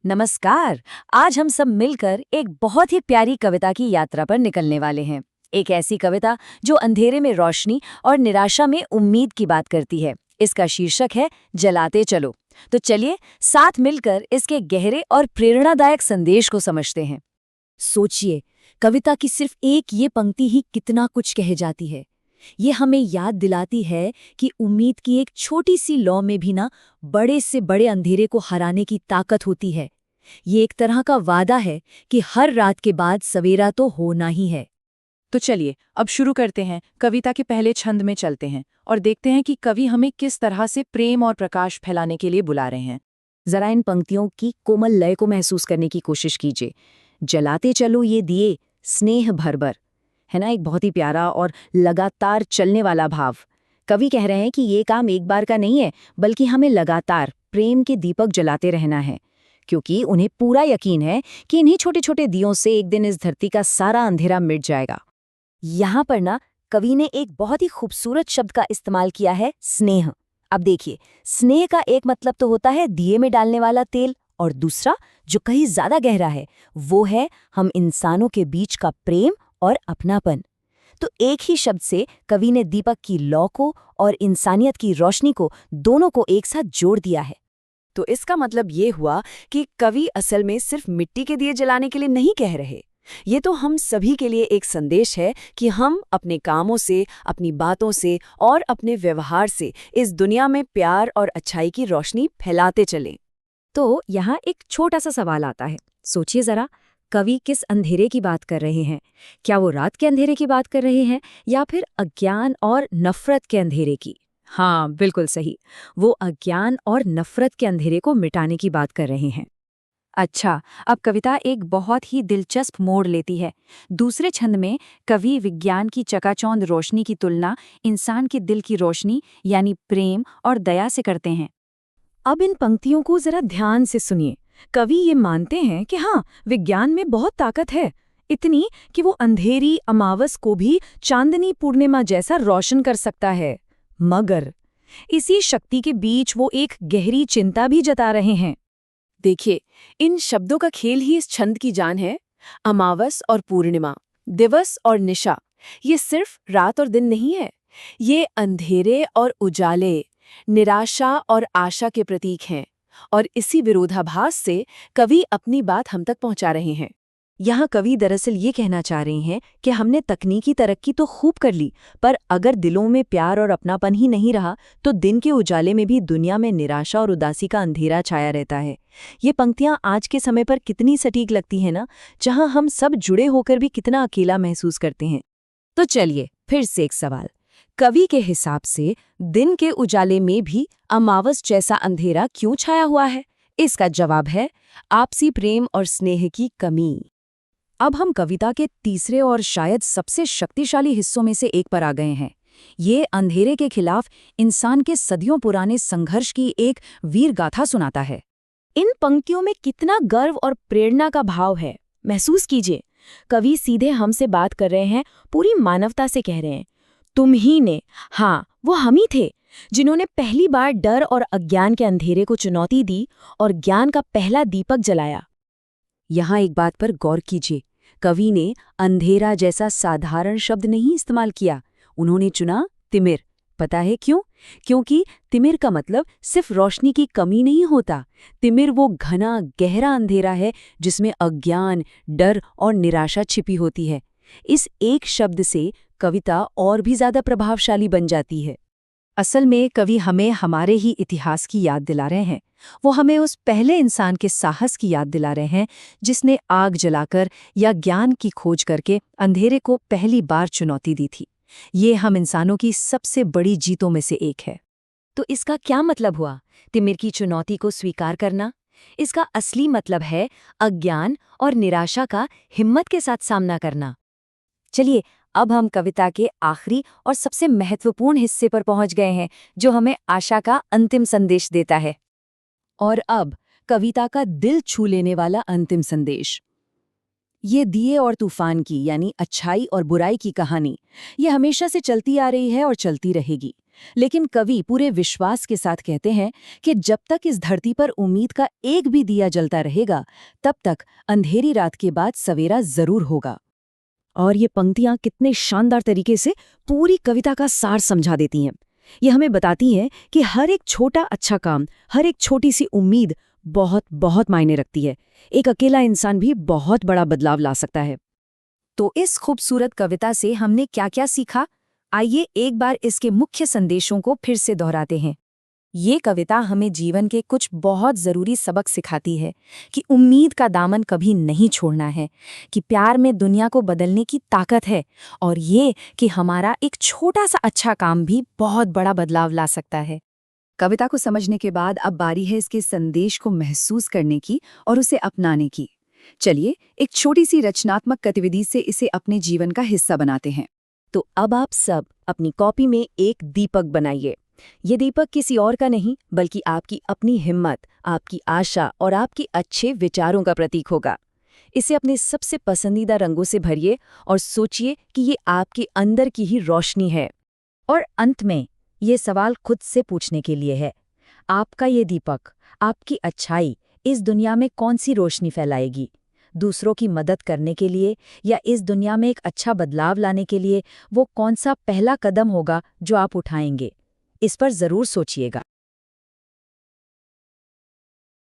नमस्कार। आज हम सब मिलकर एक बहुत ही प्यारी कविता की यात्रा पर निकलने वाले हैं। एक ऐसी कविता जो अंधेरे में रोशनी और निराशा में उम्मीद की बात करती है। इसका शीर्षक है जलाते चलो। तो चलिए साथ मिलकर इसके गहरे और प्रेरणादायक संदेश को समझते हैं। सोचिए, कविता की सिर्फ एक ये पंक्ति ही कितना कुछ कह जाती है। ये हमें याद दिलाती है कि उम्मीद की एक छोटी सी लौ में भी ना बड़े से बड़े अंधेरे को हराने की ताकत होती है। ये एक तरह का वादा है कि हर रात के बाद सवेरा तो होना ही है। तो चलिए अब शुरू करते हैं। कविता के पहले छंद में चलते हैं और देखते हैं कि कवि हमें किस तरह से प्रेम और प्रकाश फैलाने के लिए बुला रहे हैं। जरा इन पंक्तियों की कोमल लय को महसूस करने की कोशिश कीजिए। जलाते चलो ये दिए स्नेह भर भर, है ना, एक बहुत ही प्यारा और लगातार चलने वाला भाव। कवि कह रहे हैं कि ये काम एक बार का नहीं है, बल्कि हमें लगातार प्रेम के दीपक जलाते रहना है, क्योंकि उन्हें पूरा यकीन है कि इन्हीं छोटे छोटे दियों से एक दिन इस धरती का सारा अंधेरा मिट जाएगा। यहाँ पर ना कवि ने एक बहुत ही खूबसूरत शब्द का इस्तेमाल किया है, स्नेह। अब देखिए, स्नेह का एक मतलब तो होता है दिए में डालने वाला तेल, और दूसरा जो कहीं ज्यादा गहरा है वो है हम इंसानों के बीच का प्रेम और अपनापन। तो एक ही शब्द से कवि ने दीपक की लौ को और इंसानियत की रोशनी को दोनों को एक साथ जोड़ दिया है। तो इसका मतलब ये हुआ कि कवि असल में सिर्फ मिट्टी के दिए जलाने के लिए नहीं कह रहे। ये तो हम सभी के लिए एक संदेश है कि हम अपने कामों से, अपनी बातों से और अपने व्यवहार से इस दुनिया में प्यार और अच्छाई की रोशनी फैलाते चलें। तो यहाँ एक छोटा सा सवाल आता है। सोचिए जरा, कवि किस अंधेरे की बात कर रहे हैं? क्या वो रात के अंधेरे की बात कर रहे हैं या फिर अज्ञान और नफरत के अंधेरे की? हाँ, बिल्कुल सही। वो अज्ञान और नफरत के अंधेरे को मिटाने की बात कर रहे हैं। अच्छा, अब कविता एक बहुत ही दिलचस्प मोड़ लेती है। दूसरे छंद में कवि विज्ञान की चकाचौंध रोशनी की तुलना इंसान के दिल की रोशनी यानी प्रेम और दया से करते हैं। अब इन पंक्तियों को जरा ध्यान से सुनिए। कवि ये मानते हैं कि हाँ, विज्ञान में बहुत ताकत है, इतनी कि वो अंधेरी अमावस को भी चांदनी पूर्णिमा जैसा रोशन कर सकता है। मगर इसी शक्ति के बीच वो एक गहरी चिंता भी जता रहे हैं। देखिए, इन शब्दों का खेल ही इस छंद की जान है। अमावस और पूर्णिमा, दिवस और निशा, ये सिर्फ रात और दिन नहीं है। ये अंधेरे और उजाले, निराशा और आशा के प्रतीक हैं। और इसी विरोधाभास से कवि अपनी बात हम तक पहुंचा रहे हैं। यहाँ कवि दरअसल ये कहना चाह रहे हैं कि हमने तकनीकी तरक्की तो खूब कर ली, पर अगर दिलों में प्यार और अपनापन ही नहीं रहा तो दिन के उजाले में भी दुनिया में निराशा और उदासी का अंधेरा छाया रहता है। ये पंक्तियाँ आज के समय पर कितनी सटीक लगती हैं ना, जहाँ हम सब जुड़े होकर भी कितना अकेला महसूस करते हैं। तो चलिए फिर से एक सवाल। कवि के हिसाब से दिन के उजाले में भी अमावस जैसा अंधेरा क्यों छाया हुआ है? इसका जवाब है आपसी प्रेम और स्नेह की कमी। अब हम कविता के तीसरे और शायद सबसे शक्तिशाली हिस्सों में से एक पर आ गए हैं। ये अंधेरे के खिलाफ इंसान के सदियों पुराने संघर्ष की एक वीर गाथा सुनाता है। इन पंक्तियों में कितना गर्व और प्रेरणा का भाव है, महसूस कीजिए। कवि सीधे हमसे बात कर रहे हैं, पूरी मानवता से कह रहे हैं, तुम ही ने, हाँ वो हम ही थे, जिन्होंने पहली बार डर और अज्ञान के अंधेरे को चुनौती दी और ज्ञान का पहला दीपक जलाया। यहाँ एक बात पर गौर कीजिए, कवि ने अंधेरा जैसा साधारण शब्द नहीं इस्तेमाल किया, उन्होंने चुना तिमिर। पता है क्यों? क्योंकि तिमिर का मतलब सिर्फ रोशनी की कमी नहीं होता। तिमिर वो घना गहरा अंधेरा है जिसमें अज्ञान, डर और निराशा छिपी होती है। इस एक शब्द से कविता और भी ज्यादा प्रभावशाली बन जाती है। असल में कवि हमें हमारे ही इतिहास की याद दिला रहे हैं। वो हमें उस पहले इंसान के साहस की याद दिला रहे हैं जिसने आग जलाकर या ज्ञान की खोज करके अंधेरे को पहली बार चुनौती दी थी। ये हम इंसानों की सबसे बड़ी जीतों में से एक है। तो इसका क्या मतलब हुआ? तिमिर की चुनौती को स्वीकार करना। इसका असली मतलब है अज्ञान और निराशा का हिम्मत के साथ सामना करना। चलिए अब हम कविता के आखिरी और सबसे महत्वपूर्ण हिस्से पर पहुंच गए हैं, जो हमें आशा का अंतिम संदेश देता है। और अब कविता का दिल छू लेने वाला अंतिम संदेश। ये दिए और तूफान की यानी अच्छाई और बुराई की कहानी, ये हमेशा से चलती आ रही है और चलती रहेगी। लेकिन कवि पूरे विश्वास के साथ कहते हैं कि जब तक इस धरती पर उम्मीद का एक भी दिया जलता रहेगा, तब तक अंधेरी रात के बाद सवेरा जरूर होगा। और ये पंक्तियां कितने शानदार तरीके से पूरी कविता का सार समझा देती हैं। ये हमें बताती हैं कि हर एक छोटा अच्छा काम, हर एक छोटी सी उम्मीद बहुत बहुत मायने रखती है। एक अकेला इंसान भी बहुत बड़ा बदलाव ला सकता है। तो इस खूबसूरत कविता से हमने क्या क्या सीखा? आइए एक बार इसके मुख्य संदेशों को फिर से दोहराते हैं। ये कविता हमें जीवन के कुछ बहुत ज़रूरी सबक सिखाती है कि उम्मीद का दामन कभी नहीं छोड़ना है, कि प्यार में दुनिया को बदलने की ताकत है, और ये कि हमारा एक छोटा सा अच्छा काम भी बहुत बड़ा बदलाव ला सकता है। कविता को समझने के बाद अब बारी है इसके संदेश को महसूस करने की और उसे अपनाने की। चलिए एक छोटी सी रचनात्मक गतिविधि से इसे अपने जीवन का हिस्सा बनाते हैं। तो अब आप सब अपनी कॉपी में एक दीपक बनाइए। ये दीपक किसी और का नहीं बल्कि आपकी अपनी हिम्मत, आपकी आशा और आपकी अच्छे विचारों का प्रतीक होगा। इसे अपने सबसे पसंदीदा रंगों से भरिए और सोचिए कि ये आपके अंदर की ही रोशनी है। और अंत में ये सवाल खुद से पूछने के लिए है, आपका ये दीपक, आपकी अच्छाई इस दुनिया में कौन सी रोशनी फैलाएगी? दूसरों की मदद करने के लिए या इस दुनिया में एक अच्छा बदलाव लाने के लिए वो कौन सा पहला कदम होगा जो आप उठाएंगे? इस पर जरूर सोचिएगा।